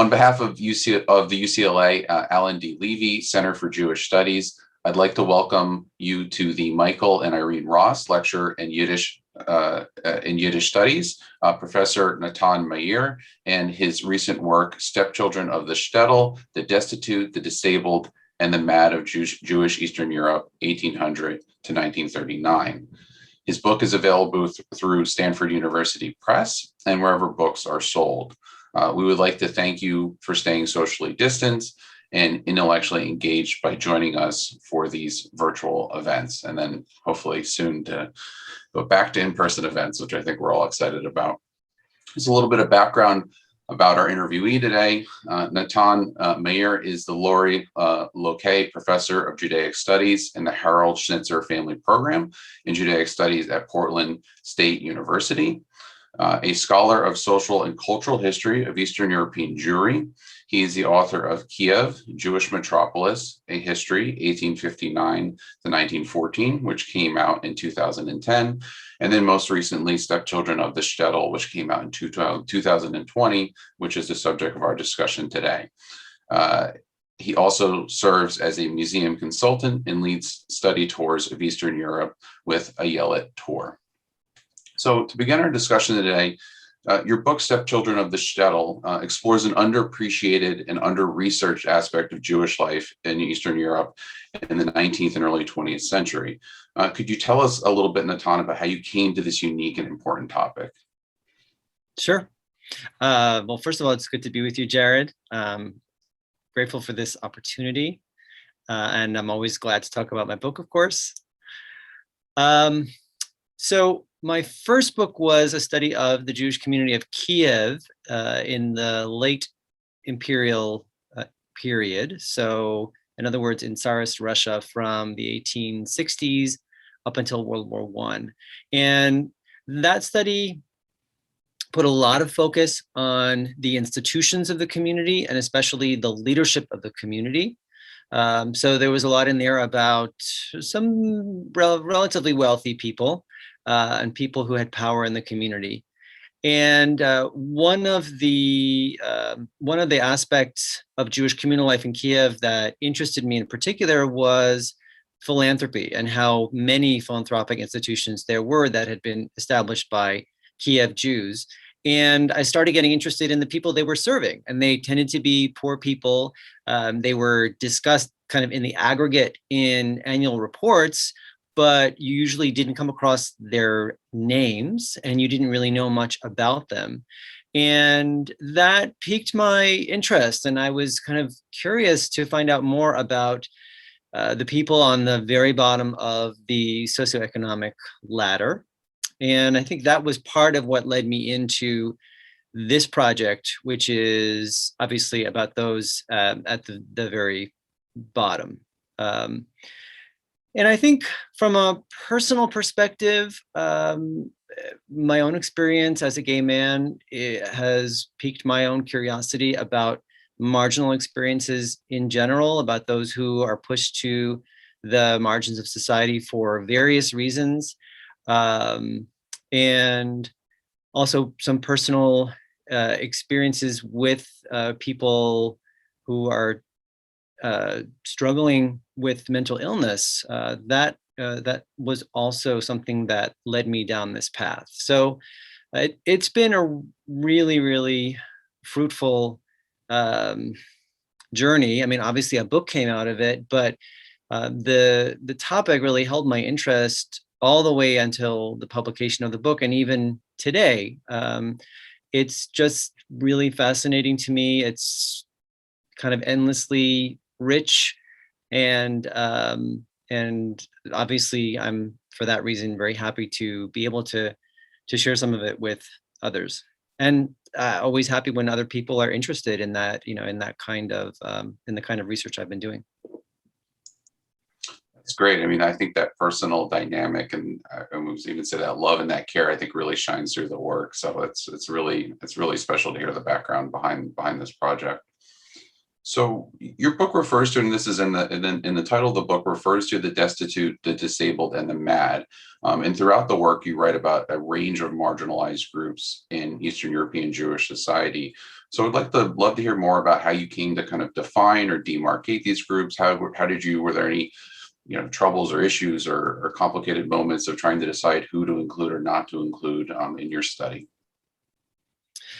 On behalf of the UCLA Alan D. Levy Center for Jewish Studies, I'd like to welcome you to the Michael and Irene Ross Lecture in Yiddish Studies, Professor Natan Meir, and his recent work, Stepchildren of the Shtetl, the Destitute, the Disabled, and the Mad of Jewish Eastern Europe, 1800 to 1939. His book is available through Stanford University Press and wherever books are sold. We would like to thank you for staying socially distanced and intellectually engaged by joining us for these virtual events, and then hopefully soon to go back to in-person events, which I think we're all excited about. Just a little bit of background about our interviewee today. Natan Meir is the Laurie Loquet Professor of Judaic Studies in the Harold Schnitzer Family Program in Judaic Studies at Portland State University. A scholar of social and cultural history of Eastern European Jewry. He is the author of Kiev, Jewish Metropolis, A History, 1859 to 1914, which came out in 2010. And then most recently, Stepchildren of the Shtetl, which came out in 2020, which is the subject of our discussion today. He also serves as a museum consultant and leads study tours of Eastern Europe with a Yelet tour. So to begin our discussion today, your book, Stepchildren of the Shtetl, explores an underappreciated and under-researched aspect of Jewish life in Eastern Europe in the 19th and early 20th century. Could you tell us a little bit, Natan, about how you came to this unique and important topic? Sure. Well, first of all, it's good to be with you, Jared. Grateful for this opportunity. And I'm always glad to talk about my book, of course. So my first book was a study of the Jewish community of Kiev in the late imperial period. So in other words, in Tsarist Russia from the 1860s up until World War I. And that study put a lot of focus on the institutions of the community and especially the leadership of the community. So there was a lot in there about some relatively wealthy people and people who had power in the community. And one of the aspects of Jewish communal life in Kiev that interested me in particular was philanthropy and how many philanthropic institutions there were that had been established by Kiev Jews. And I started getting interested in the people they were serving, and they tended to be poor people. They were discussed kind of in the aggregate in annual reports, but you usually didn't come across their names and you didn't really know much about them. And that piqued my interest. And I was kind of curious to find out more about the people on the very bottom of the socioeconomic ladder. And I think that was part of what led me into this project, which is obviously about those at the very bottom. And I think from a personal perspective, my own experience as a gay man has piqued my own curiosity about marginal experiences in general, about those who are pushed to the margins of society for various reasons. And also some personal experiences with people who are struggling with mental illness. That was also something that led me down this path. So it's been a really, really fruitful journey. I mean, obviously a book came out of it, but the topic really held my interest all the way until the publication of the book. And even today, it's just really fascinating to me. It's kind of endlessly rich, and obviously I'm, for that reason, very happy to be able to share some of it with others, and always happy when other people are interested in that, in that kind of in the kind of research I've been doing. That's great. I mean, I think that personal dynamic and we even say that love and that care, I think, really shines through the work. So it's really special to hear the background behind this project. So your book refers to, and this is in the title of the book, refers to the destitute, the disabled, and the mad. And throughout the work, you write about a range of marginalized groups in Eastern European Jewish society. So I'd love to hear more about how you came to kind of define or demarcate these groups. Were there any, troubles or issues or complicated moments of trying to decide who to include or not to include in your study?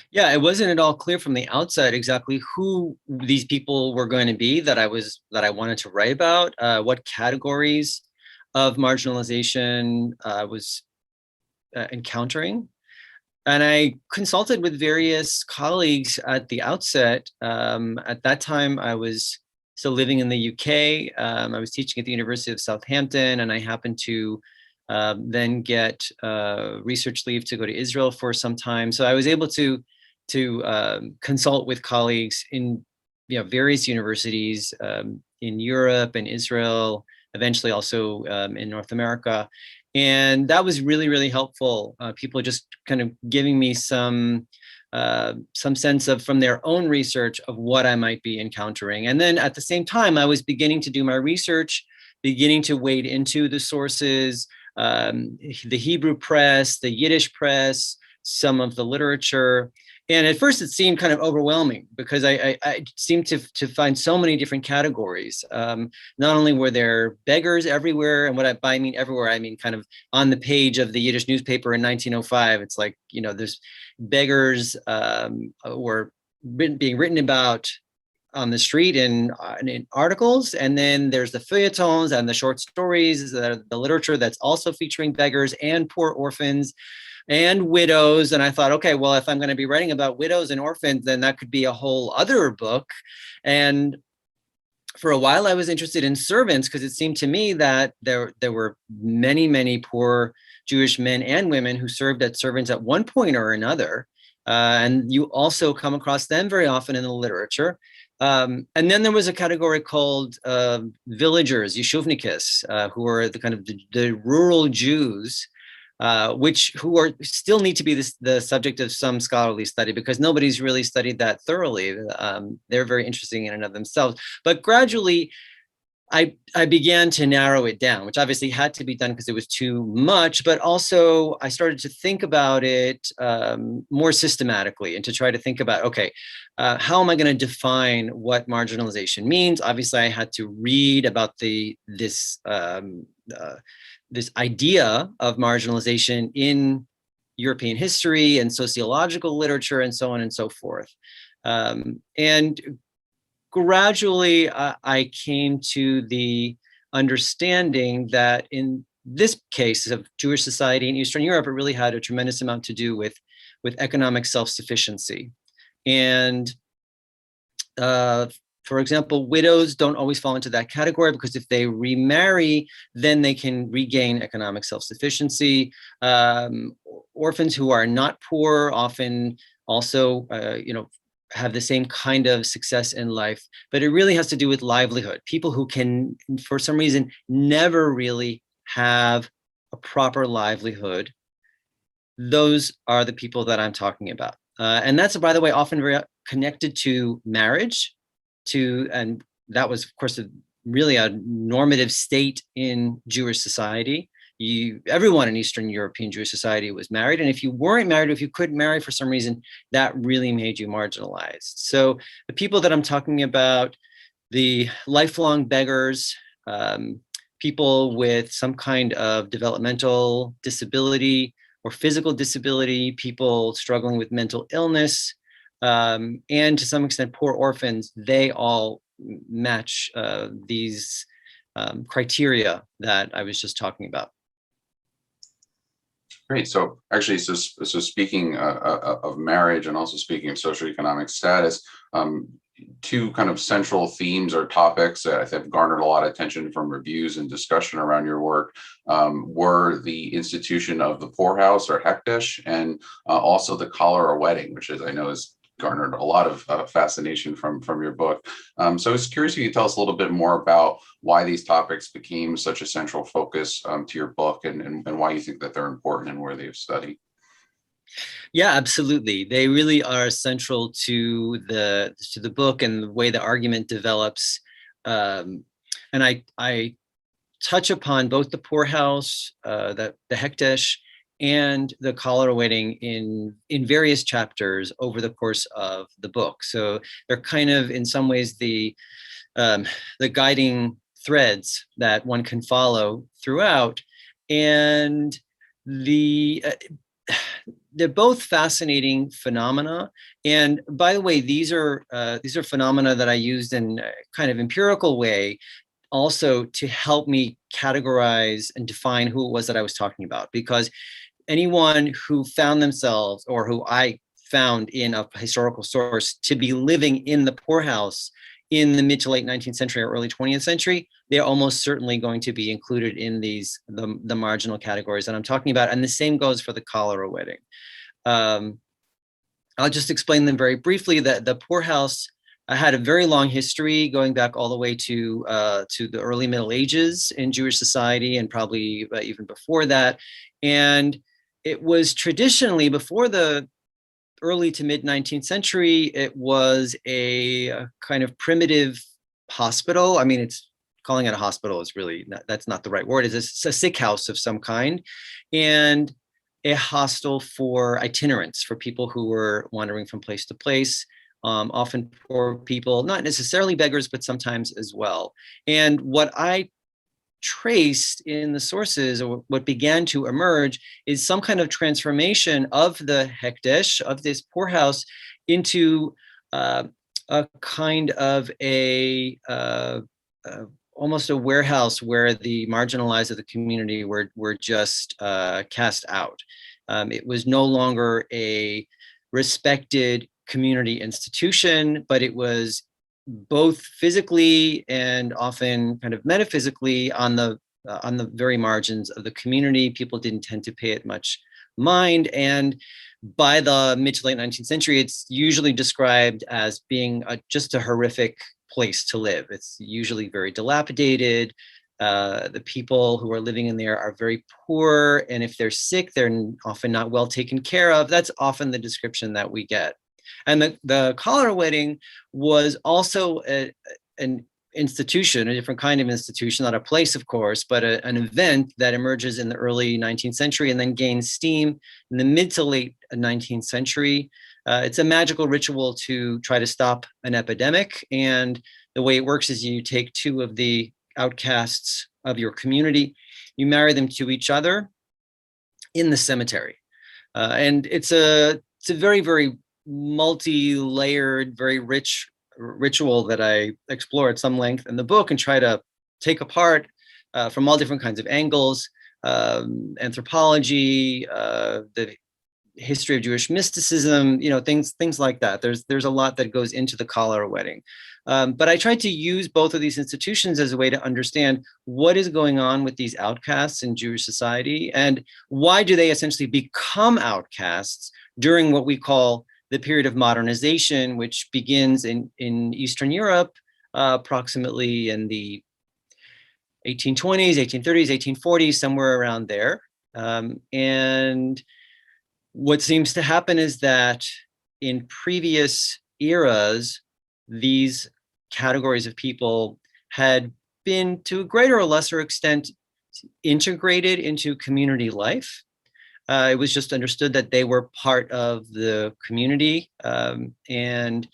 Yeah, it wasn't at all clear from the outset exactly who these people were going to be that I wanted to write about, what categories of marginalization I was encountering. And I consulted with various colleagues at the outset. At that time, I was still living in the UK. I was teaching at the University of Southampton, and I happened to then get research leave to go to Israel for some time. So I was able to consult with colleagues in various universities in Europe and Israel, eventually also in North America. And that was really, really helpful. People just kind of giving me some sense of, from their own research, of what I might be encountering. And then at the same time, I was beginning to do my research, beginning to wade into the sources, the Hebrew press, the Yiddish press, some of the literature. And at first it seemed kind of overwhelming because I seemed to find so many different categories. Not only were there beggars everywhere, and by I mean everywhere, I mean kind of on the page of the Yiddish newspaper in 1905. It's like, there's beggars were being written about on the street in articles. And then there's the feuilletons and the short stories, the literature that's also featuring beggars and poor orphans and widows. And I thought, okay, well, if I'm going to be writing about widows and orphans, then that could be a whole other book. And for a while, I was interested in servants because it seemed to me that there were many, many poor Jewish men and women who served as servants at one point or another. And you also come across them very often in the literature. And then there was a category called villagers, yeshuvnikis, who are the kind of the rural Jews, who still need to be the subject of some scholarly study because nobody's really studied that thoroughly. They're very interesting in and of themselves. But gradually, I began to narrow it down, which obviously had to be done because it was too much, but also I started to think about it more systematically and to try to think about, okay, how am I going to define what marginalization means? Obviously, I had to read about this idea of marginalization in European history and sociological literature and so on and so forth. And gradually, I came to the understanding that in this case of Jewish society in Eastern Europe, it really had a tremendous amount to do with economic self-sufficiency. And for example, widows don't always fall into that category because if they remarry, then they can regain economic self-sufficiency. Orphans who are not poor often also, have the same kind of success in life, but it really has to do with livelihood. People who can, for some reason, never really have a proper livelihood. Those are the people that I'm talking about. And that's, by the way, often very connected to marriage, and that was, of course, really a normative state in Jewish society. Everyone in Eastern European Jewish society was married. And if you weren't married, if you couldn't marry for some reason, that really made you marginalized. So the people that I'm talking about, the lifelong beggars, people with some kind of developmental disability or physical disability, people struggling with mental illness, and to some extent, poor orphans, they all match these criteria that I was just talking about. Great. So actually, so speaking of marriage and also speaking of socioeconomic status, two kind of central themes or topics that have garnered a lot of attention from reviews and discussion around your work were the institution of the poorhouse or hekdesh, and also the Cholera Wedding, which I know is garnered a lot of fascination from your book. So I was curious if you could tell us a little bit more about why these topics became such a central focus to your book, and why you think that they're important and worthy of study. Yeah, absolutely. They really are central to the book and the way the argument develops. And I touch upon both the poorhouse, the hekdesh, and the Cholera Wedding in various chapters over the course of the book. So they're kind of, in some ways, the guiding threads that one can follow throughout. And they're both fascinating phenomena. And by the way, these are phenomena that I used in a kind of empirical way also to help me categorize and define who it was that I was talking about. Because anyone who found themselves, or who I found in a historical source to be living in the poorhouse in the mid to late 19th century or early 20th century, they're almost certainly going to be included in the marginal categories that I'm talking about. And the same goes for the Cholera Wedding. I'll just explain them very briefly. That the poorhouse had a very long history, going back all the way to the early Middle Ages in Jewish society, and probably even before that. And it was traditionally, before the early to mid 19th century, it was a kind of primitive hospital. I mean, it's calling it a hospital is really that's not the right word. It's a sick house of some kind, and a hostel for itinerants, for people who were wandering from place to place, often poor people, not necessarily beggars, but sometimes as well. And what I traced in the sources, or what began to emerge, is some kind of transformation of the hekdesh, of this poorhouse, into a kind of almost a warehouse where the marginalized of the community were just cast out. It was no longer a respected community institution, but it was both physically and often kind of metaphysically on the very margins of the community. People didn't tend to pay it much mind. And by the mid to late 19th century, it's usually described as being just a horrific place to live. It's usually very dilapidated. The people who are living in there are very poor. And if they're sick, they're often not well taken care of. That's often the description that we get. And the Cholera Wedding was also an institution, a different kind of institution, not a place, of course, but an event that emerges in the early 19th century and then gains steam in the mid to late 19th century. It's a magical ritual to try to stop an epidemic. And the way it works is you take two of the outcasts of your community, you marry them to each other in the cemetery. And it's a very, very multi-layered, very rich ritual that I explore at some length in the book and try to take apart from all different kinds of angles, anthropology, the history of Jewish mysticism, things like that. There's a lot that goes into the Cholera Wedding. But I tried to use both of these institutions as a way to understand what is going on with these outcasts in Jewish society, and why do they essentially become outcasts during what we call the period of modernization, which begins in Eastern Europe, approximately in the 1820s, 1830s, 1840s, somewhere around there. And what seems to happen is that in previous eras, these categories of people had been, to a greater or lesser extent, integrated into community life. It was just understood that they were part of the community. And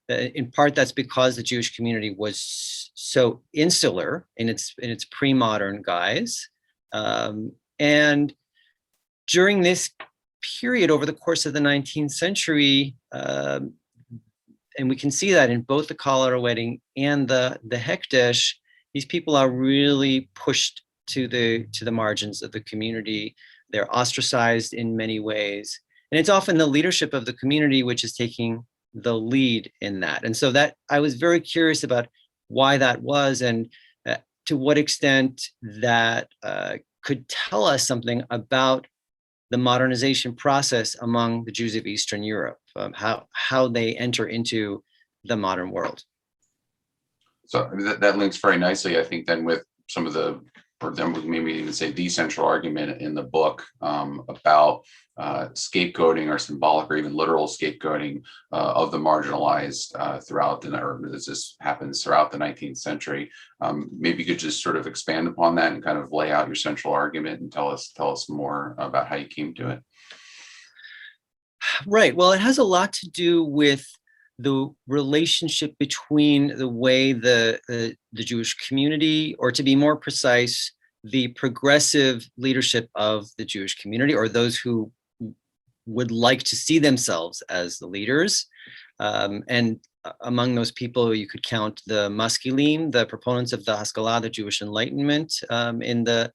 in part, that's because the Jewish community was so insular in its pre-modern guise. And during this period, over the course of the 19th century, and we can see that in both the Cholera Wedding and the hekdesh, these people are really pushed to the margins of the community. They're ostracized in many ways. And it's often the leadership of the community which is taking the lead in that. And so that I was very curious about why that was, and to what extent that could tell us something about the modernization process among the Jews of Eastern Europe, how they enter into the modern world. So that links very nicely, I think, then with some of the or then we maybe even say the central argument in the book about scapegoating or symbolic or even literal scapegoating of the marginalized throughout or this happens throughout the 19th century. Maybe you could just sort of expand upon that and kind of lay out your central argument and tell us more about how you came to it. Right. Well, it has a lot to do with the relationship between the way the Jewish community, or to be more precise, the progressive leadership of the Jewish community, or those who would like to see themselves as the leaders. And among those people, you could count the maskilim, the proponents of the Haskalah, the Jewish Enlightenment, in the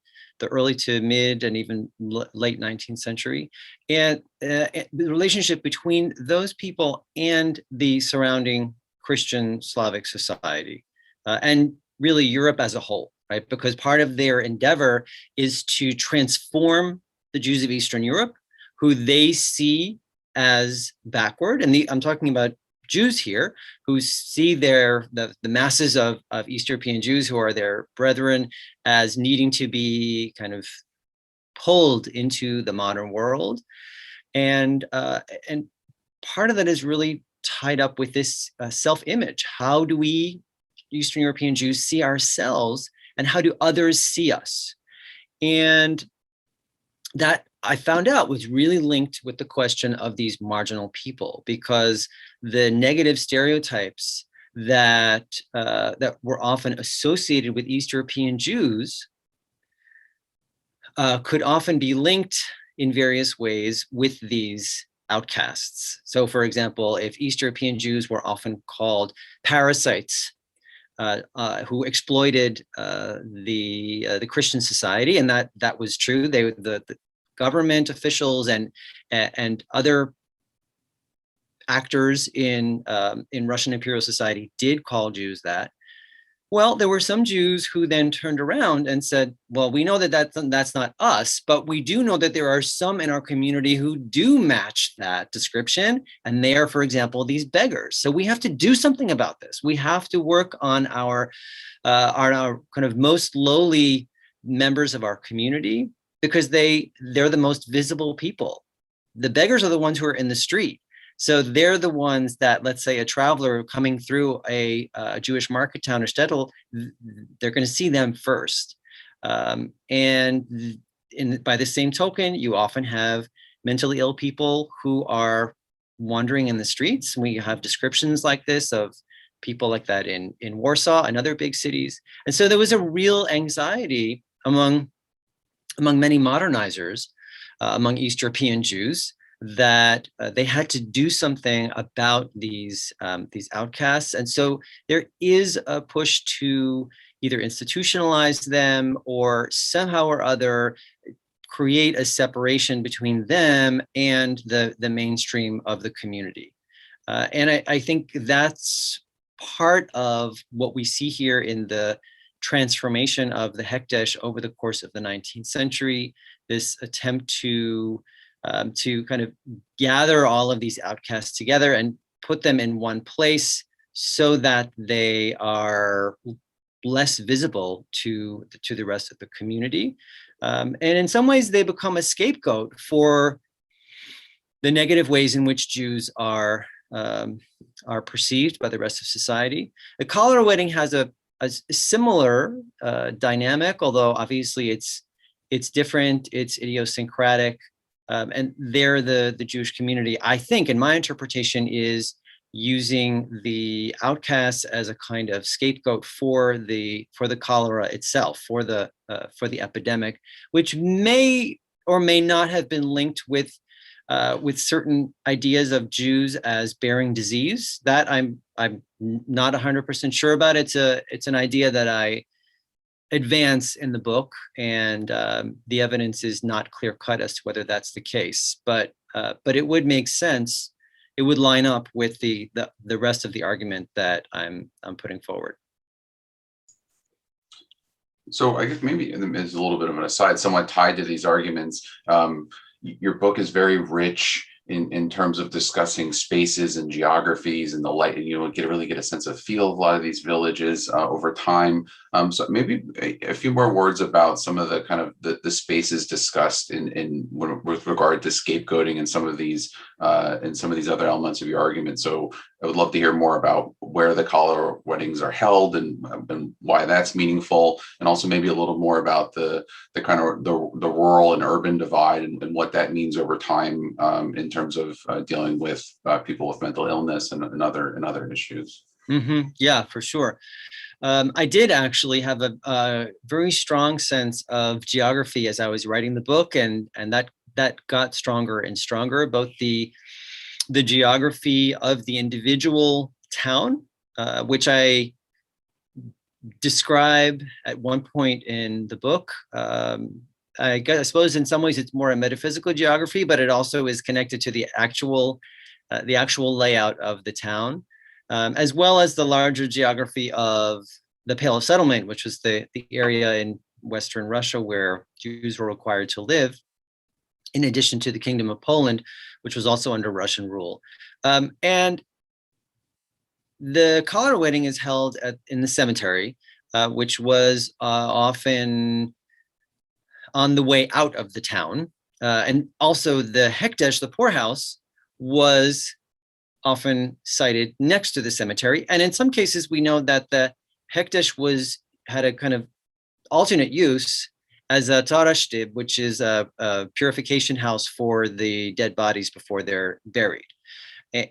early to mid and even late 19th century. And the relationship between those people and the surrounding Christian Slavic society, and really Europe as a whole, right? Because part of their endeavor is to transform the Jews of Eastern Europe, who they see as backward. And I'm talking about Jews here who see the masses of East European Jews who are their brethren as needing to be kind of pulled into the modern world. And part of that is really tied up with this self-image. How do we Eastern European Jews see ourselves, and how do others see us? And that I found out was really linked with the question of these marginal people, because the negative stereotypes that were often associated with East European Jews could often be linked in various ways with these outcasts. So, for example, if East European Jews were often called parasites who exploited the Christian society, and that was true. The government officials and other actors in Russian imperial society did call Jews that. Well, there were some Jews who then turned around and said, well, we know that that's not us, but we do know that there are some in our community who do match that description. And they are, for example, these beggars. So we have to do something about this. We have to work on our kind of most lowly members of our community, because they're the most visible people. The beggars are the ones who are in the street. So they're the ones that, let's say, a traveler coming through a Jewish market town or Shtetl, they're going to see them first. And by the same token, you often have mentally ill people who are wandering in the streets. We have descriptions like this of people like that in Warsaw and other big cities. And so there was a real anxiety among many modernizers, among East European Jews, that they had to do something about these outcasts. And so there is a push to either institutionalize them or somehow or other create a separation between them and the mainstream of the community. And I think that's part of what we see here in the transformation of the hekdesh over the course of the 19th century, this attempt to kind of gather all of these outcasts together and put them in one place so that they are less visible to the rest of the community. And in some ways, they become a scapegoat for the negative ways in which Jews are perceived by the rest of society. The Cholera Wedding has a similar dynamic, although obviously it's different, it's idiosyncratic. And there, the Jewish community, I think, in my interpretation, is using the outcasts as a kind of scapegoat for the cholera itself, for the epidemic, which may or may not have been linked with certain ideas of Jews as bearing disease. That I'm not 100% sure about. It's an idea that I advance in the book, and the evidence is not clear cut as to whether that's the case. But it would make sense. It would line up with the rest of the argument that I'm putting forward. So I guess maybe as a little bit of an aside, somewhat tied to these arguments, your book is very rich in terms of discussing spaces and geographies and the light, really get a sense of feel of a lot of these villages over time. So maybe a few more words about some of the kind of the spaces discussed with regard to scapegoating and some of these other elements of your argument. So I would love to hear more about where the cholera weddings are held and why that's meaningful, and also maybe a little more about the kind of the rural and urban divide and what that means over time in terms of dealing with people with mental illness and other issues. Mm-hmm. Yeah, for sure. I did actually have a very strong sense of geography as I was writing the book, and that got stronger and stronger, both the geography of the individual town, which I describe at one point in the book. I suppose in some ways it's more a metaphysical geography, but it also is connected to the actual layout of the town, as well as the larger geography of the Pale of Settlement, which was the area in Western Russia where Jews were required to live, in addition to the Kingdom of Poland, which was also under Russian rule. And the Cholera Wedding is held in the cemetery, which was often on the way out of the town. And also the hekdesh, the poorhouse, was often sited next to the cemetery. And in some cases, we know that the hekdesh had a kind of alternate use as a tarashtib, which is a purification house for the dead bodies before they're buried.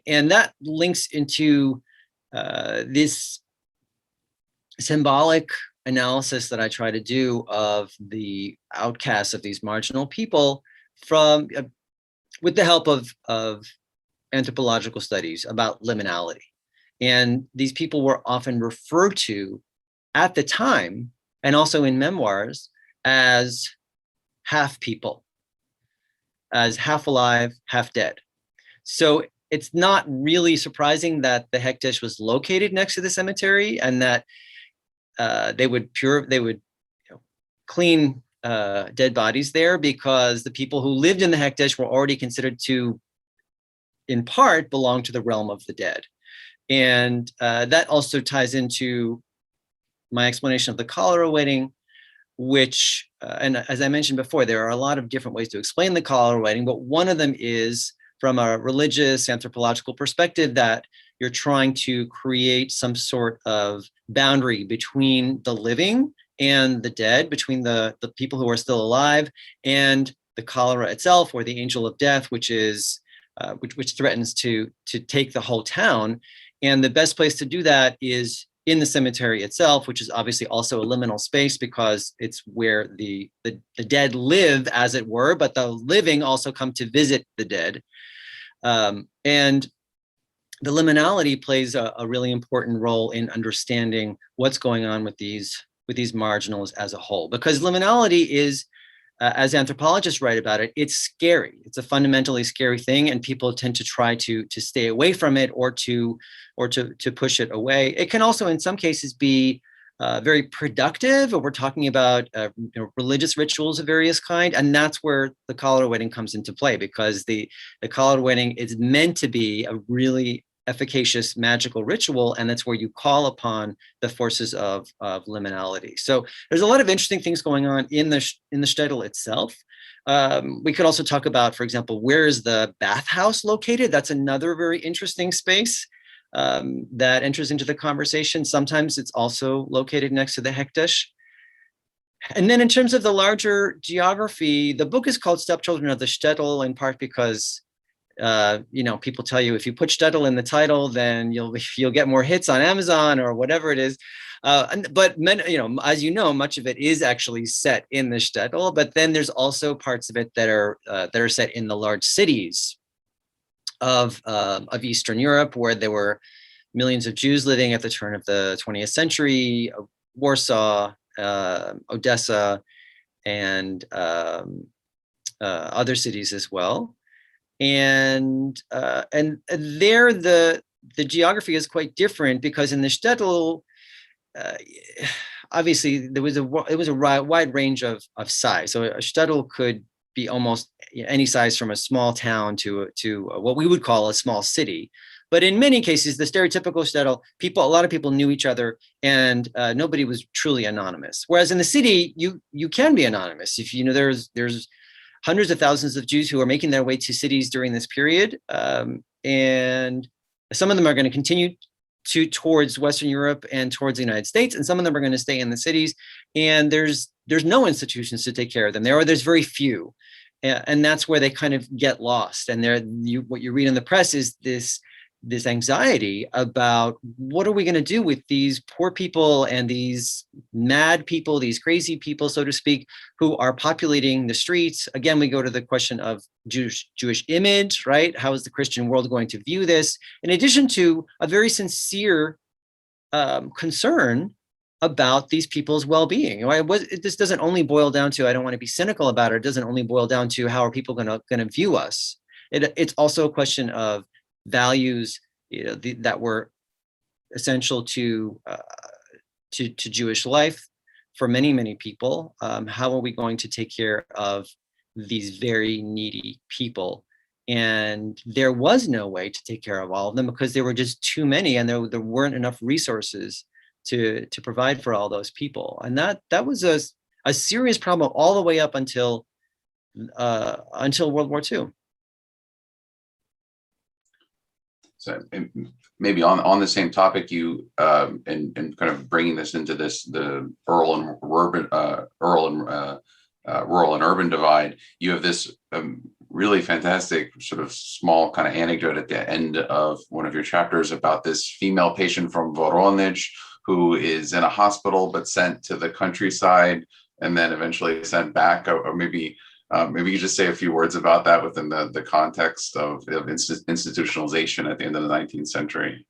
And that links into this symbolic analysis that I try to do of the outcasts of these marginal people with the help of anthropological studies about liminality. And these people were often referred to at the time, and also in memoirs, as half people, as half alive, half dead. So it's not really surprising that the hekdesh was located next to the cemetery, and that they would clean dead bodies there, because the people who lived in the hekdesh were already considered to, in part, belong to the realm of the dead. And that also ties into my explanation of the Cholera Wedding, which, and as I mentioned before, there are a lot of different ways to explain the Cholera Wedding, but one of them is from a religious anthropological perspective, that you're trying to create some sort of boundary between the living and the dead, between the people who are still alive and the cholera itself, or the angel of death, which is which threatens to take the whole town. And the best place to do that is in the cemetery itself, which is obviously also a liminal space, because it's where the dead live, as it were, but the living also come to visit the dead. And the liminality plays a really important role in understanding what's going on with these marginals as a whole, because liminality is, as anthropologists write about it, it's scary. It's a fundamentally scary thing, and people tend to try to stay away from it, or to push it away. It can also, in some cases, be very productive, or we're talking about religious rituals of various kind, and that's where the Cholera Wedding comes into play, because the Cholera Wedding is meant to be a really efficacious magical ritual, and that's where you call upon the forces of liminality. So there's a lot of interesting things going on in the Shtetl itself. We could also talk about, for example, where is the bathhouse located? That's another very interesting space that enters into the conversation. Sometimes it's also located next to the hekdesh. And then in terms of the larger geography, the book is called Stepchildren of the Shtetl, in part because people tell you if you put Shtetl in the title, then you'll get more hits on Amazon or whatever it is. But as you know, much of it is actually set in the Shtetl. But then there's also parts of it that are set in the large cities of Eastern Europe, where there were millions of Jews living at the turn of the 20th century: Warsaw, Odessa, and other cities as well. And there the geography is quite different, because in the Shtetl, obviously it was a wide range of size. So a Shtetl could be almost any size, from a small town to what we would call a small city. But in many cases, the stereotypical shtetl, a lot of people knew each other, and nobody was truly anonymous. Whereas in the city, you can be anonymous. If there's hundreds of thousands of Jews who are making their way to cities during this period, and some of them are going to continue towards Western Europe and towards the United States, and some of them are going to stay in the cities. And there's no institutions to take care of them. There's very few, and that's where they kind of get lost. And what you read in the press is this anxiety about what are we going to do with these poor people and these mad people, these crazy people, so to speak, who are populating the streets. Again, we go to the question of Jewish image, right? How is the Christian world going to view this? In addition to a very sincere concern about these people's well-being. This doesn't only boil down to, I don't want to be cynical about it. It doesn't only boil down to how are people going to view us. It's also a question of values, that were essential to Jewish life for many, many people. How are we going to take care of these very needy people? And there was no way to take care of all of them because there were just too many, and there weren't enough resources to provide for all those people. And that was a serious problem all the way up until World War II. So maybe on the same topic, you and kind of bringing this into the rural and urban divide, you have this really fantastic sort of small kind of anecdote at the end of one of your chapters about this female patient from Voronezh who is in a hospital but sent to the countryside and then eventually sent back, or maybe you just say a few words about that within the context of institutionalization at the end of the 19th century.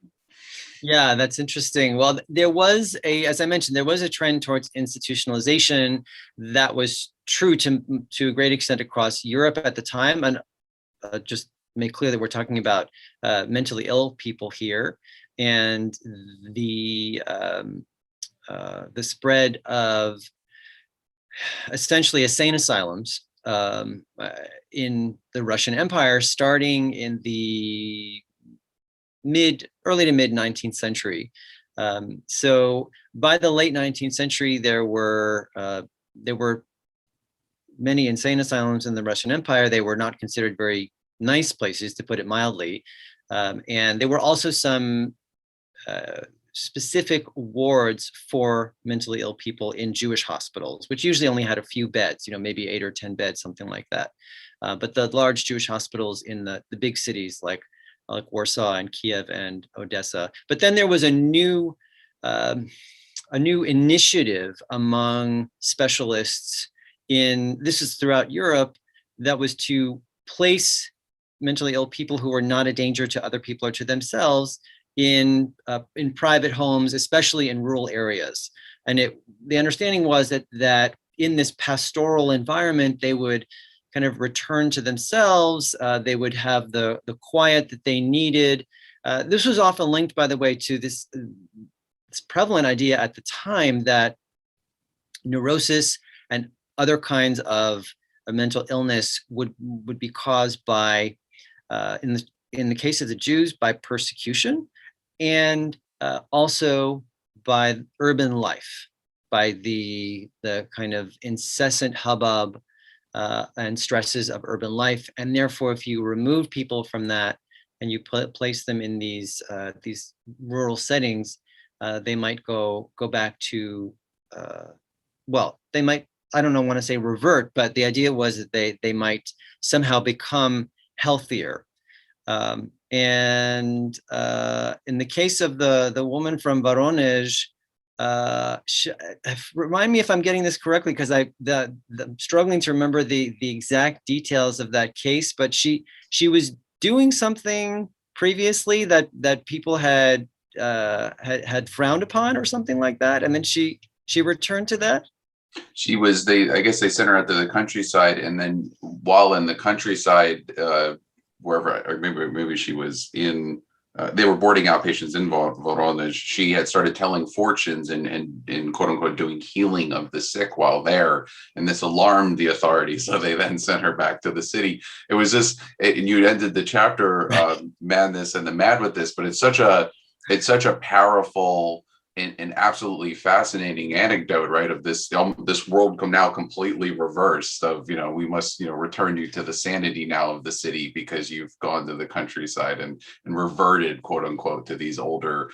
Yeah, that's interesting. Well, as I mentioned, there was a trend towards institutionalization that was true to a great extent across Europe at the time. And just make clear that we're talking about mentally ill people here, and the spread of essentially insane asylums in the Russian Empire, starting in the early to mid 19th century. So by the late 19th century, there were many insane asylums in the Russian Empire. They were not considered very nice places, to put it mildly. And there were also some specific wards for mentally ill people in Jewish hospitals, which usually only had a few beds, maybe 8 or 10 beds, something like that. But the large Jewish hospitals in the big cities like Warsaw and Kiev and Odessa. But then there was a new initiative among specialists this is throughout Europe, that was to place mentally ill people who were not a danger to other people or to themselves in private homes, especially in rural areas. And the understanding was that in this pastoral environment, they would kind of return to themselves. They would have the quiet that they needed. This was often linked, by the way, to this prevalent idea at the time that neurosis and other kinds of mental illness would be caused by, in the case of the Jews, by persecution, and also by urban life, by the kind of incessant hubbub and stresses of urban life. And therefore, if you remove people from that and you place them in these rural settings, they might go back to, they might, I don't want to say revert, but the idea was that they might somehow become healthier. And in the case of the woman from Voronezh, remind me if I'm getting this correctly, because I'm struggling to remember the exact details of that case, but she was doing something previously that people had frowned upon or something like that, and then she returned to that. She was, I guess they sent her out to the countryside, and then while in the countryside, wherever, or maybe she was in they were boarding outpatients in Voronezh. She had started telling fortunes and quote unquote doing healing of the sick while there, and this alarmed the authorities. So they then sent her back to the city. It was just, and you ended the chapter, madness and the mad with this, but it's such a powerful and absolutely fascinating anecdote, right? Of this world now completely reversed. Of we must return you to the sanity now of the city because you've gone to the countryside and reverted, quote unquote, to these older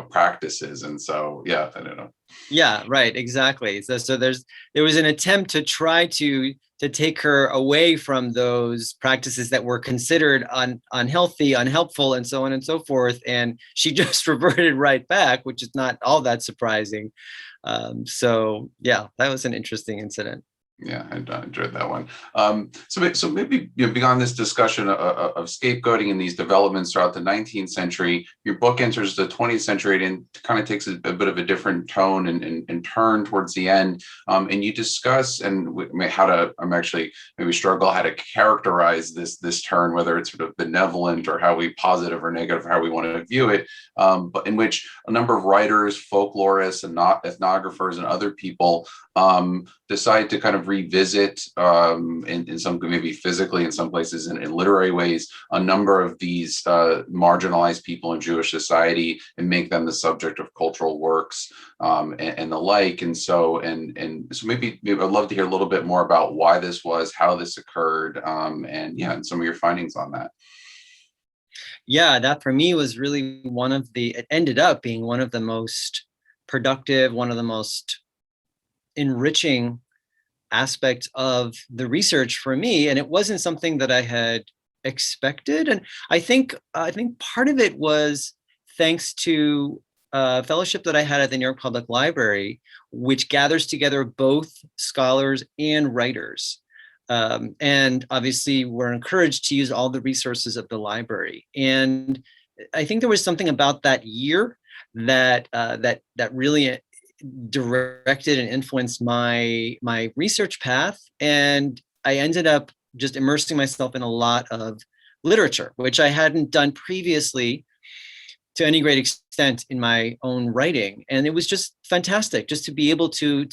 practices. And so yeah, I don't know. Yeah, right, exactly. So there was an attempt to try to take her away from those practices that were considered unhealthy, unhelpful, and so on and so forth. And she just reverted right back, which is not all that surprising. So yeah, that was an interesting incident. Yeah, I enjoyed that one. So maybe beyond this discussion of scapegoating and these developments throughout the 19th century, your book enters the 20th century and kind of takes a bit of a different tone and turn towards the end. And you discuss how to characterize this turn, whether it's sort of benevolent or how we positive or negative, how we want to view it. But in which a number of writers, folklorists, and ethnographers, and other people decide to kind of revisit in some, maybe physically in some places, in literary ways, a number of these marginalized people in Jewish society and make them the subject of cultural works and the like. And so maybe I'd love to hear a little bit more about why this was, how this occurred, and some of your findings on that. Yeah, that for me was really it ended up being one of the most productive, one of the most enriching aspects of the research for me. And it wasn't something that I had expected. And I think part of it was thanks to a fellowship that I had at the New York Public Library, which gathers together both scholars and writers. And obviously we're encouraged to use all the resources of the library. And I think there was something about that year that really directed and influenced my research path. And I ended up just immersing myself in a lot of literature, which I hadn't done previously to any great extent in my own writing. And it was just fantastic just to be able to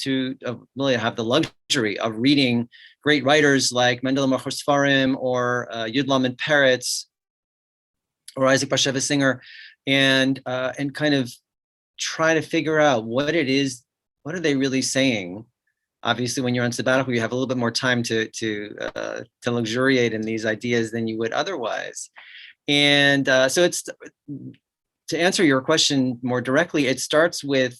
really have the luxury of reading great writers like Mendel Sfarim or Yud Lamed Peretz or Isaac Bashevis Singer, and kind of try to figure out what are they really saying. Obviously, when you're on sabbatical, you have a little bit more time to luxuriate in these ideas than you would otherwise. And so it's, to answer your question more directly, it starts with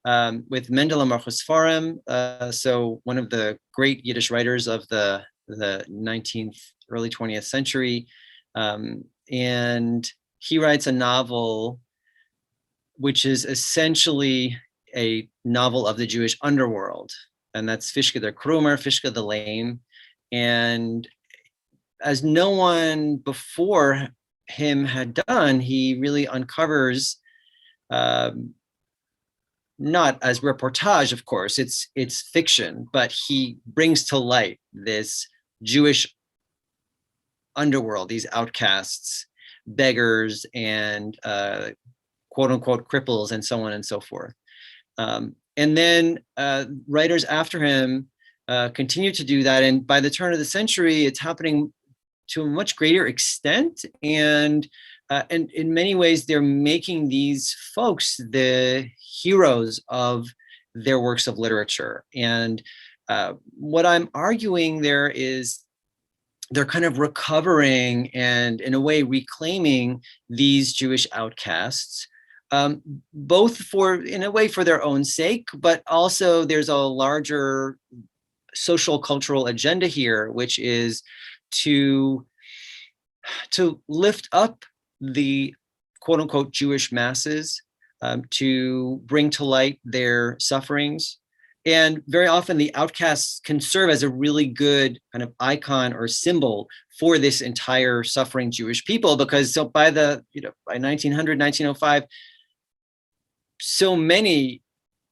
Mendel Sfarim, so one of the great Yiddish writers of the 19th, early 20th century. And he writes a novel which is essentially a novel of the Jewish underworld. And that's Fishke der Krumer, Fishke the Lame. And as no one before him had done, he really uncovers, not as reportage, of course, it's fiction, but he brings to light this Jewish underworld, these outcasts, beggars, and quote unquote cripples, and so on and so forth. And then writers after him continue to do that. And by the turn of the century, it's happening to a much greater extent. And in many ways, they're making these folks the heroes of their works of literature. And what I'm arguing there is they're kind of recovering and in a way reclaiming these Jewish outcasts, both in a way for their own sake, but also there's a larger social cultural agenda here, which is to lift up the quote unquote Jewish masses, to bring to light their sufferings. And very often the outcasts can serve as a really good kind of icon or symbol for this entire suffering Jewish people, because so by 1900, 1905, so many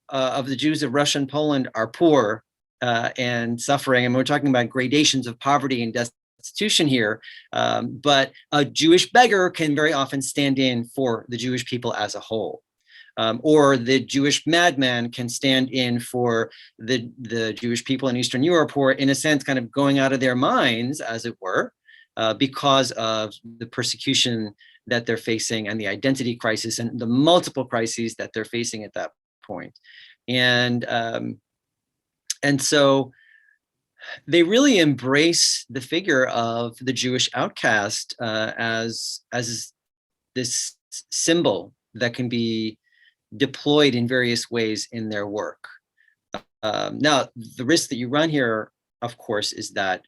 of the Jews of Russia and Poland are poor and suffering. And we're talking about gradations of poverty and destitution here, but a Jewish beggar can very often stand in for the Jewish people as a whole. Or the Jewish madman can stand in for the Jewish people in Eastern Europe who are, in a sense, kind of going out of their minds, as it were, because of the persecution that they're facing and the identity crisis and the multiple crises that they're facing at that point. And so they really embrace the figure of the Jewish outcast as this symbol that can be deployed in various ways in their work. Now, the risk that you run here, of course, is that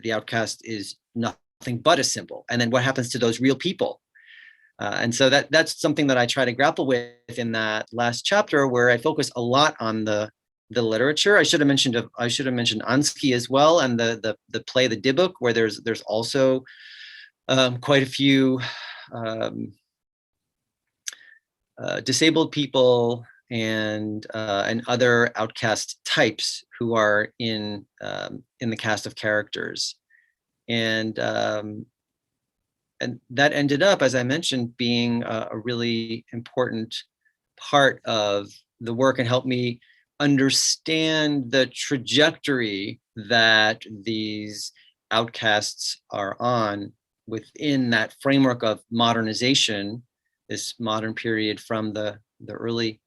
the outcast is nothing but a symbol. And then what happens to those real people? And so that's something that I try to grapple with in that last chapter, where I focus a lot on the literature. I should have mentioned Ansky as well, and the play, the Dybbuk, where there's also quite a few disabled people and other outcast types who are in the cast of characters, and that ended up, as I mentioned, being a really important part of the work and helped me understand the trajectory that these outcasts are on within that framework of modernization, this modern period from the early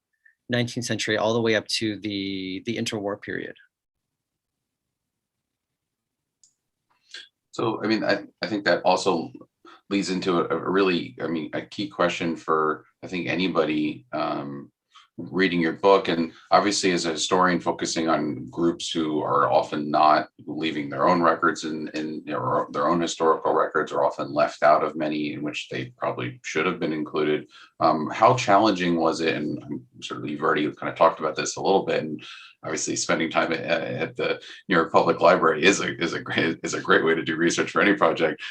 19th century all the way up to the interwar period. So, I mean, I think that also leads into a really, I mean, a key question for, I think, anybody reading your book. And obviously, as a historian focusing on groups who are often not leaving their own records and their own historical records are often left out of many in which they probably should have been included. How challenging was it? And certainly you've already kind of talked about this a little bit, and obviously spending time at the New York Public Library is a great way to do research for any project.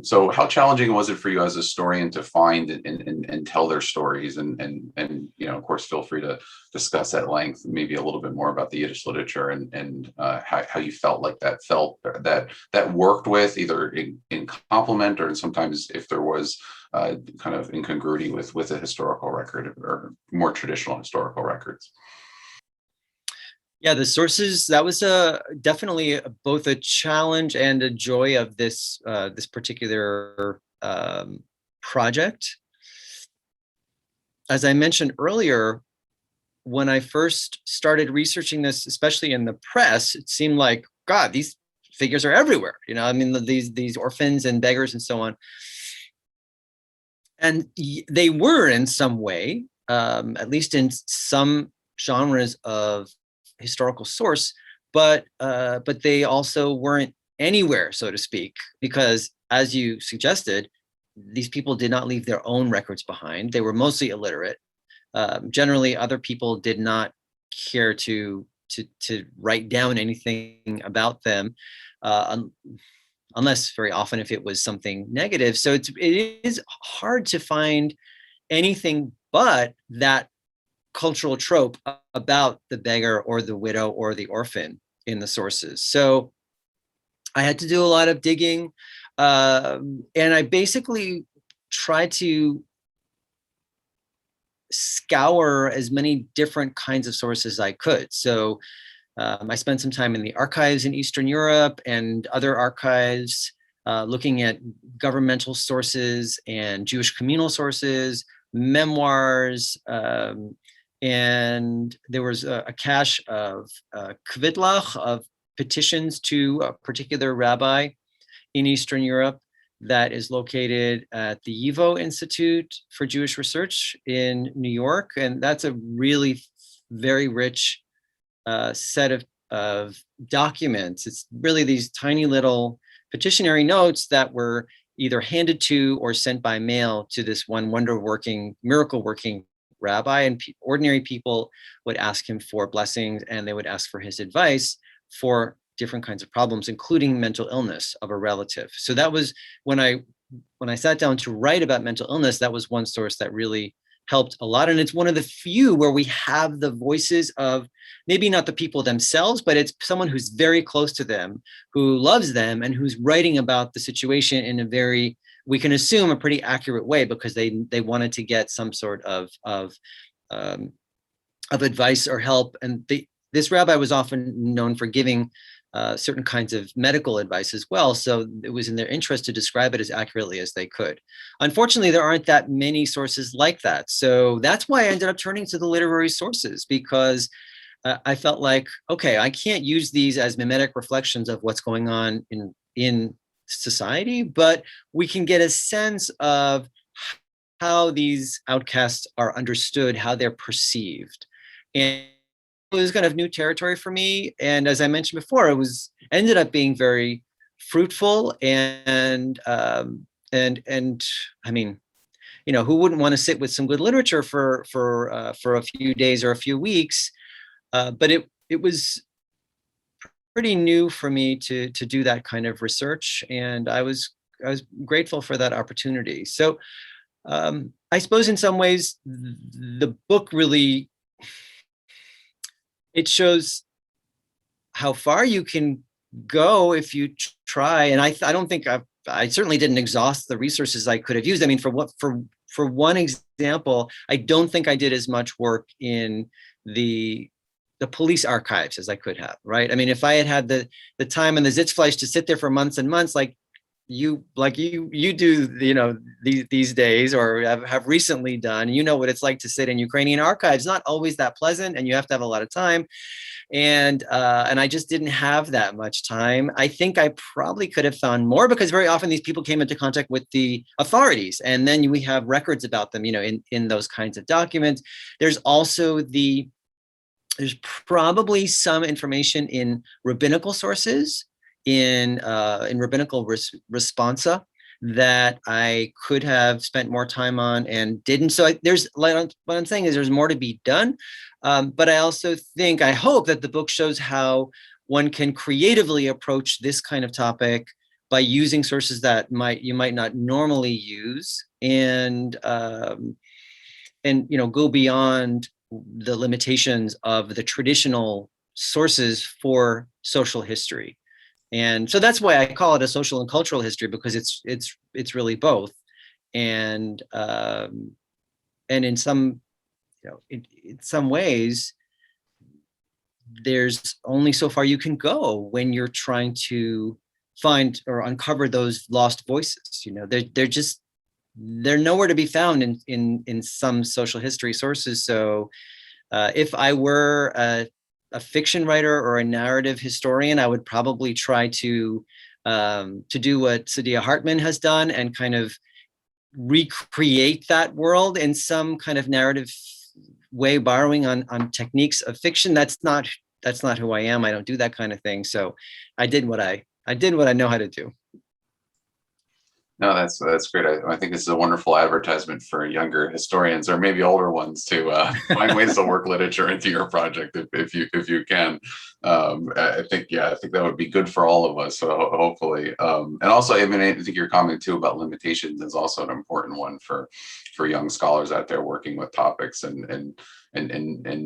So how challenging was it for you as a historian to find and tell their stories, and of course, feel free to discuss at length maybe a little bit more about the Yiddish literature and how you felt like that worked with, either in complement or sometimes if there was kind of incongruity with a historical record or more traditional historical records. Yeah, the sources, that was definitely both a challenge and a joy of this particular project. As I mentioned earlier, when I first started researching this, especially in the press, it seemed like, God, these figures are everywhere. I mean, these orphans and beggars and so on. And they were in some way, at least in some genres of historical source, but they also weren't anywhere, so to speak, because, as you suggested, these people did not leave their own records behind. They were mostly illiterate. Generally, other people did not care to write down anything about them, unless very often if it was something negative. So it is hard to find anything but that cultural trope about the beggar or the widow or the orphan in the sources. So I had to do a lot of digging, and I basically tried to scour as many different kinds of sources as I could. So I spent some time in the archives in Eastern Europe and other archives, looking at governmental sources and Jewish communal sources, memoirs, and there was a cache of kvitlach, of petitions to a particular rabbi in Eastern Europe that is located at the YIVO Institute for Jewish Research in New York. And that's a really very rich set of documents. It's really these tiny little petitionary notes that were either handed to or sent by mail to this one miracle working rabbi, and ordinary people would ask him for blessings, and they would ask for his advice for different kinds of problems, including mental illness of a relative. So that was when I sat down to write about mental illness, that was one source that really helped a lot. And it's one of the few where we have the voices of maybe not the people themselves, but it's someone who's very close to them, who loves them, and who's writing about the situation in a very, we can assume, a pretty accurate way, because they wanted to get some sort of advice or help. And this rabbi was often known for giving certain kinds of medical advice as well. So it was in their interest to describe it as accurately as they could. Unfortunately, there aren't that many sources like that. So that's why I ended up turning to the literary sources, because I felt like, okay, I can't use these as mimetic reflections of what's going on in society, but we can get a sense of how these outcasts are understood, how they're perceived. And it was kind of new territory for me. And as I mentioned before, it ended up being very fruitful, and I mean, who wouldn't want to sit with some good literature for a few days or a few weeks? But it was pretty new for me to do that kind of research, and I was grateful for that opportunity. So I suppose in some ways the book really, it shows how far you can go if you try. And I don't think I certainly didn't exhaust the resources I could have used. I mean, for one example, I don't think I did as much work in the police archives as I could have, right? I mean, if I had the time and the Sitzfleisch to sit there for months and months, like you do, these days, or have recently done, what it's like to sit in Ukrainian archives. Not always that pleasant, and you have to have a lot of time. And I just didn't have that much time. I think I probably could have found more, because very often these people came into contact with the authorities, and then we have records about them, in those kinds of documents. There's also there's probably some information in rabbinical sources, in rabbinical responsa, that I could have spent more time on and didn't. So what I'm saying is there's more to be done. But I also think, I hope that the book shows how one can creatively approach this kind of topic by using sources that you might not normally use, and go beyond the limitations of the traditional sources for social history. And so that's why I call it a social and cultural history, because it's really both. And in some, in some ways, there's only so far you can go when you're trying to find or uncover those lost voices. They're nowhere to be found in some social history sources. So if I were a fiction writer or a narrative historian, I would probably try to do what Saidiya Hartman has done, and kind of recreate that world in some kind of narrative way, borrowing on techniques of fiction. That's not who I am. I don't do that kind of thing. So I did what I know how to do. No, that's great. I think this is a wonderful advertisement for younger historians, or maybe older ones, to find ways to work literature into your project if you can. I think that would be good for all of us. So hopefully, and also, I think your comment too about limitations is also an important one for young scholars out there working with topics, and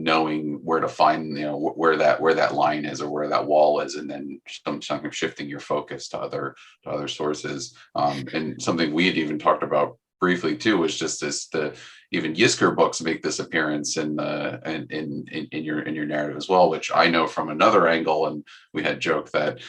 knowing where to find, where that line is, or where that wall is, and then something shifting your focus to other sources. And something we had even talked about briefly too was just even Yizkor books make this appearance in your narrative as well, which I know from another angle. And we had joked that,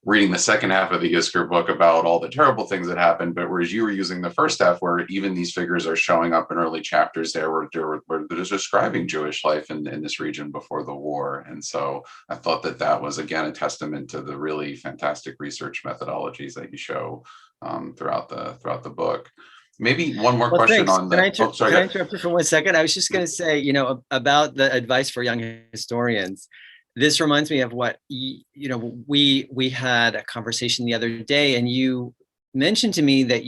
reading the second half of the Yizkor book about all the terrible things that happened, but whereas you were using the first half, where even these figures are showing up in early chapters there, where they're describing Jewish life in this region before the war. And so I thought that was, again, a testament to the really fantastic research methodologies that you show throughout the book. Maybe one more question thanks. on that. Can I interrupt you for 1 second? I was just going to say, about the advice for young historians. This reminds me of what, we had a conversation the other day, and you mentioned to me that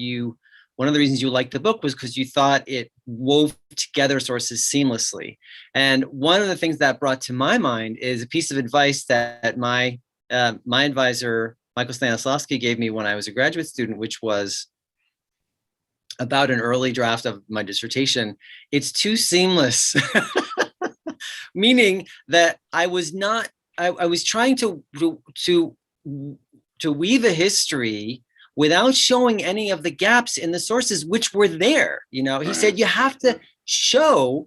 one of the reasons you liked the book was because you thought it wove together sources seamlessly. And one of the things that brought to my mind is a piece of advice that my advisor, Michael Stanislavski, gave me when I was a graduate student, which was, about an early draft of my dissertation, it's too seamless, meaning that I was trying to weave a history without showing any of the gaps in the sources, which were there. He said, you have to show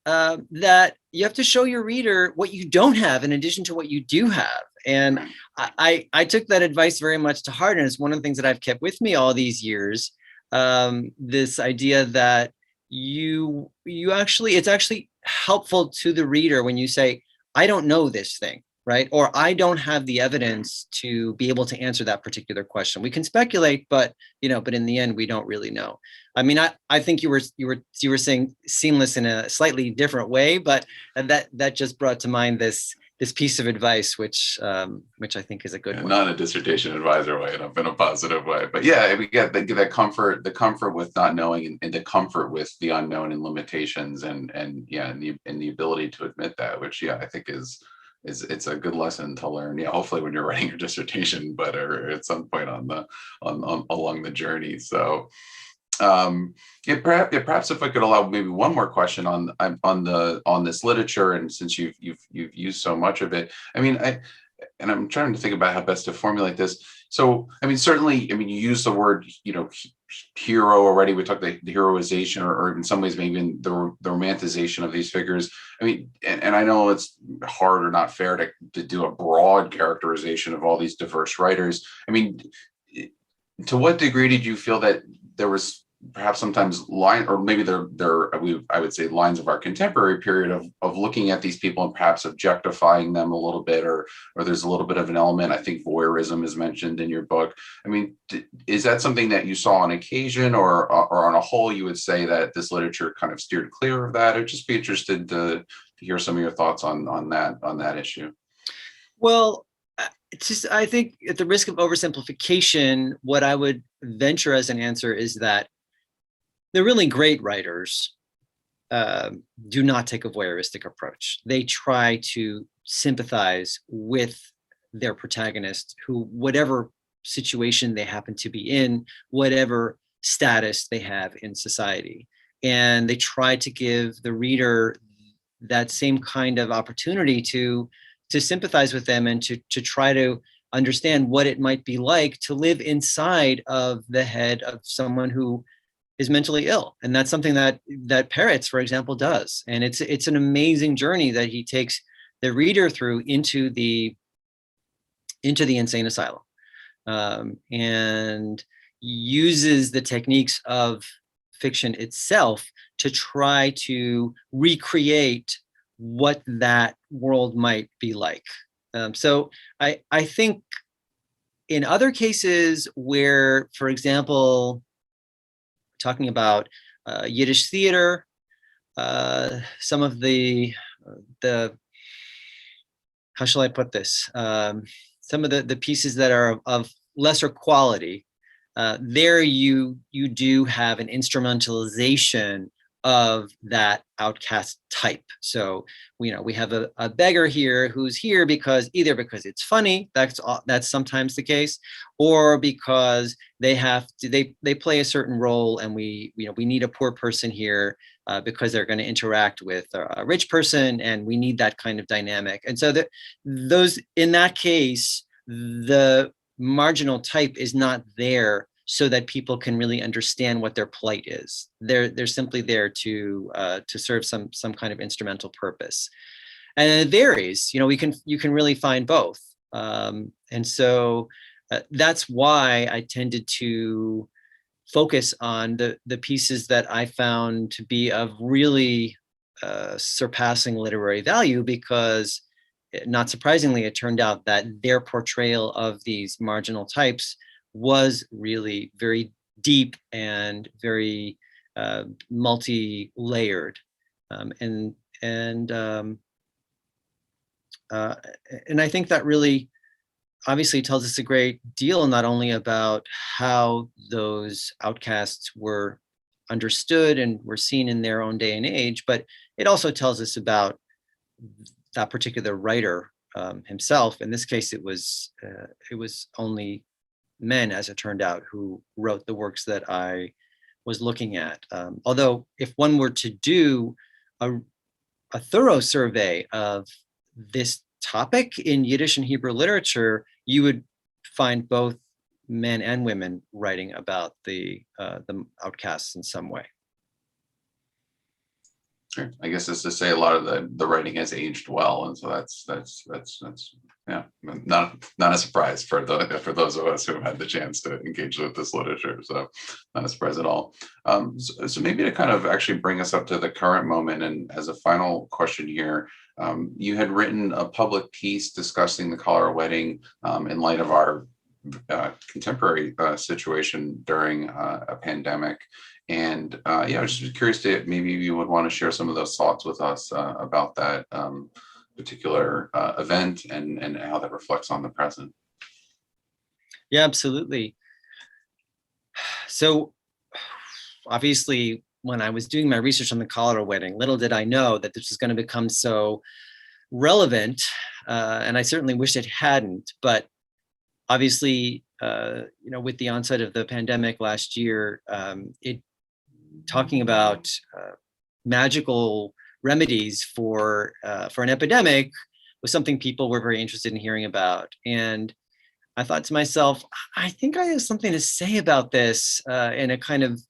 that you have to show your reader what you don't have in addition to what you do have. And I took that advice very much to heart. And it's one of the things that I've kept with me all these years. This idea that it's actually helpful to the reader when you say, I don't know this thing, right? Or I don't have the evidence to be able to answer that particular question. We can speculate, but in the end, we don't really know. I mean, I think you were saying seamless in a slightly different way, but that just brought to mind this piece of advice, which I think is a good one. Not a dissertation advisor way, and in a positive way. But yeah, we get that comfort, the comfort with not knowing, and the comfort with the unknown and limitations, and the ability to admit that, which I think is it's a good lesson to learn. Hopefully when you're writing your dissertation, but or at some point along the journey. So perhaps if I could allow maybe one more question on this literature, and since you've used so much of it, I mean, I'm trying to think about how best to formulate this. So, I mean, certainly, you use the word, hero already. We talked the heroization, or in some ways, maybe the romanticization of these figures. I mean, and I know it's hard or not fair to do a broad characterization of all these diverse writers. I mean, to what degree did you feel that there was perhaps sometimes or maybe I would say lines of our contemporary period of looking at these people and perhaps objectifying them a little bit, or there's a little bit of an element, I think voyeurism is mentioned in your book. I mean, is that something that you saw on occasion, or on a whole, you would say that this literature kind of steered clear of that? I'd just be interested to hear some of your thoughts on that issue. Well, I think at the risk of oversimplification, what I would venture as an answer is that the really great writers do not take a voyeuristic approach. They try to sympathize with their protagonist, who, whatever situation they happen to be in, whatever status they have in society. And they try to give the reader that same kind of opportunity to sympathize with them, and to try to understand what it might be like to live inside of the head of someone who is mentally ill. And that's something that Peretz, for example, does. And it's an amazing journey that he takes the reader through into the insane asylum, and uses the techniques of fiction itself to try to recreate what that world might be like. So I think in other cases where, for example, talking about Yiddish theater, some of the how shall I put this? Some of the pieces that are of lesser quality, there you do have an instrumentalization of that outcast type. So we have a beggar here who's here because it's funny, that's sometimes the case, or because they play a certain role, and we need a poor person here because they're going to interact with a rich person, and we need that kind of dynamic. And so in that case, the marginal type is not there so that people can really understand what their plight is. They're simply there to serve some kind of instrumental purpose. And it varies. You can really find both. And so that's why I tended to focus on the pieces that I found to be of really surpassing literary value, because not surprisingly, it turned out that their portrayal of these marginal types was really very deep and very multi-layered, and I think that really obviously tells us a great deal, not only about how those outcasts were understood and were seen in their own day and age, but it also tells us about that particular writer himself. In this case, it was only men, as it turned out, who wrote the works that I was looking at. Although if one were to do a thorough survey of this topic in Yiddish and Hebrew literature, you would find both men and women writing about the outcasts in some way. Sure. I guess it's to say a lot of the writing has aged well, and so that's yeah, not a surprise for those of us who have had the chance to engage with this literature. So not a surprise at all. So maybe to kind of actually bring us up to the current moment, and as a final question here, you had written a public piece discussing the Cholera Wedding in light of our contemporary situation during a pandemic. And yeah, I was just curious to maybe you would want to share some of those thoughts with us about that particular event and how that reflects on the present. Yeah, absolutely. So obviously, when I was doing my research on the Cholera Wedding, little did I know that this was going to become so relevant, and I certainly wish it hadn't. But obviously, with the onset of the pandemic last year, talking about magical remedies for an epidemic was something people were very interested in hearing about. And I thought to myself, I think I have something to say about this in a kind of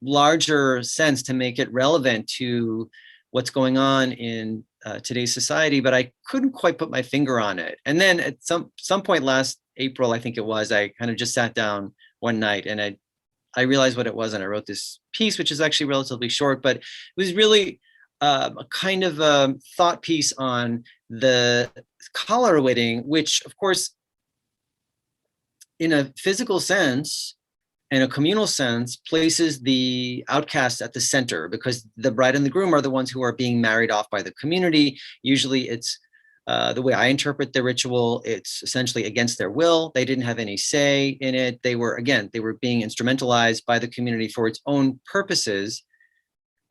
larger sense to make it relevant to what's going on in today's society, but I couldn't quite put my finger on it. And then at some point last April, I think it was, I kind of just sat down one night and I realized what it was, and I wrote this piece, which is actually relatively short, but it was really a kind of a thought piece on the Cholera Wedding, which, of course, in a physical sense and a communal sense, places the outcasts at the center, because the bride and the groom are the ones who are being married off by the community. Usually it's the way I interpret the ritual, it's essentially against their will. They didn't have any say in it. They were being instrumentalized by the community for its own purposes.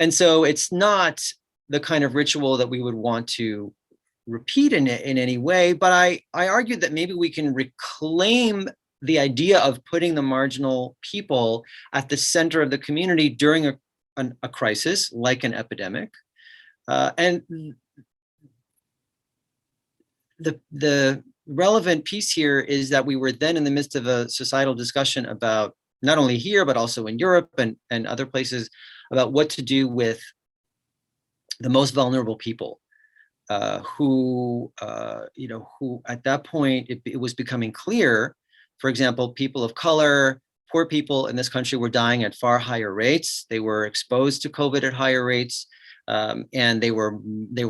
And so it's not the kind of ritual that we would want to repeat in any way. But I argued that maybe we can reclaim the idea of putting the marginal people at the center of the community during a crisis, like an epidemic. And the relevant piece here is that we were then in the midst of a societal discussion about, not only here, but also in Europe and other places, about what to do with the most vulnerable people who at that point, it was becoming clear, for example, people of color, poor people in this country were dying at far higher rates. They were exposed to COVID at higher rates, and they were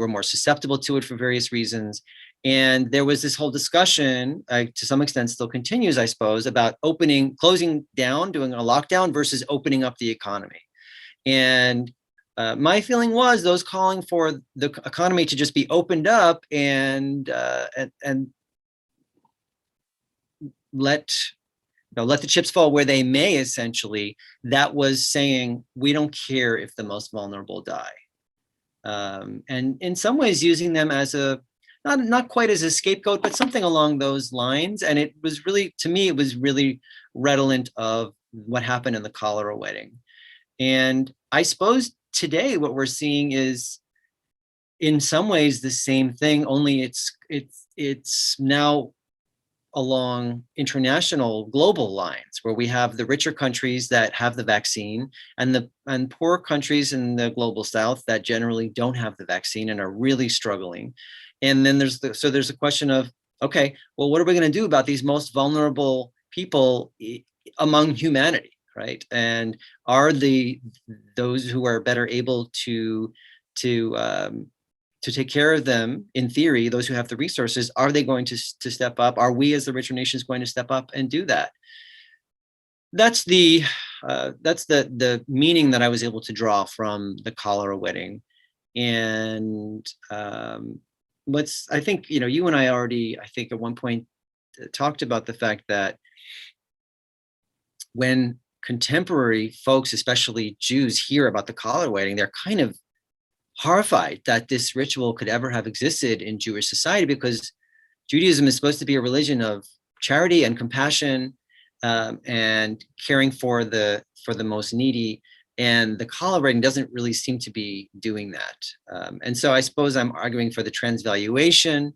more susceptible to it for various reasons. And there was this whole discussion, to some extent still continues, I suppose, about closing down, doing a lockdown versus opening up the economy. And my feeling was those calling for the economy to just be opened up and let the chips fall where they may, essentially, that was saying, we don't care if the most vulnerable die. And in some ways using them as not quite as a scapegoat, but something along those lines. And it was really, to me, it was really redolent of what happened in the Cholera Wedding. And I suppose today what we're seeing is in some ways the same thing, only it's now along international global lines, where we have the richer countries that have the vaccine and poor countries in the global south that generally don't have the vaccine and are really struggling. And then there's a question of, okay, well, what are we going to do about these most vulnerable people among humanity, right? And are those who are better able to take care of them, in theory, those who have the resources, are they going to step up? Are we as the richer nations going to step up and do that? That's the meaning that I was able to draw from the Cholera Wedding. And I think, you and I already, I think at one point talked about the fact that when contemporary folks, especially Jews, hear about the Cholera Wedding, they're kind of horrified that this ritual could ever have existed in Jewish society, because Judaism is supposed to be a religion of charity and compassion, and caring for the most needy. And the Cholera Wedding doesn't really seem to be doing that. And so I suppose I'm arguing for the transvaluation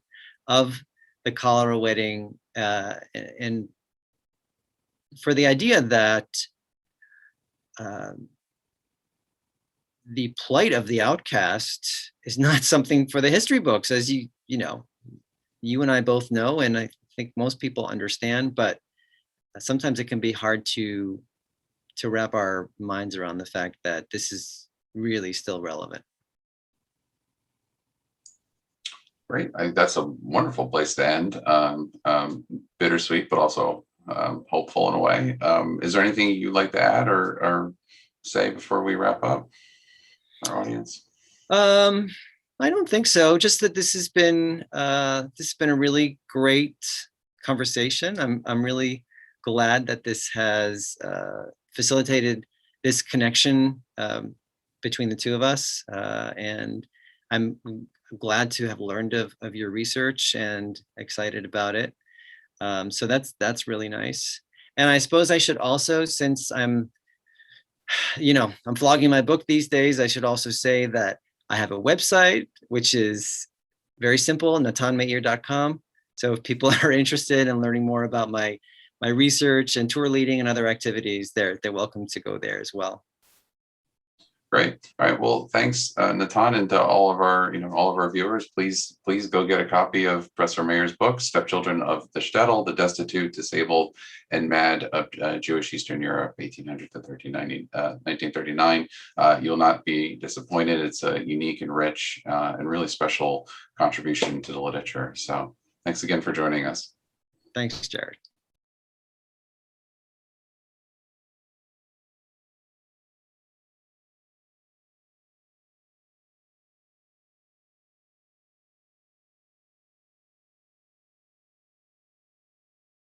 of the Cholera Wedding, and for the idea that the plight of the outcast is not something for the history books, as you and I both know, and I think most people understand, but sometimes it can be hard to wrap our minds around the fact that this is really still relevant. Great. That's a wonderful place to end. Bittersweet, but also hopeful in a way. Is there anything you'd like to add or say before we wrap up our audience? I don't think so. Just that this has been a really great conversation. I'm really glad that this has facilitated this connection between the two of us, and I'm glad to have learned of your research and excited about it. So that's really nice. And I suppose I should also, since I'm vlogging my book these days, I should also say that I have a website, which is very simple, natanmeir.com. So if people are interested in learning more about my research and tour leading and other activities, they're welcome to go there as well. Great. All right. Well, thanks, Natan, and to all of our viewers. Please go get a copy of Professor Meir's book, Stepchildren of the Shtetl, the Destitute, Disabled, and Mad of Jewish Eastern Europe, 1800 to 1939. You'll not be disappointed. It's a unique and rich and really special contribution to the literature. So thanks again for joining us. Thanks, Jared.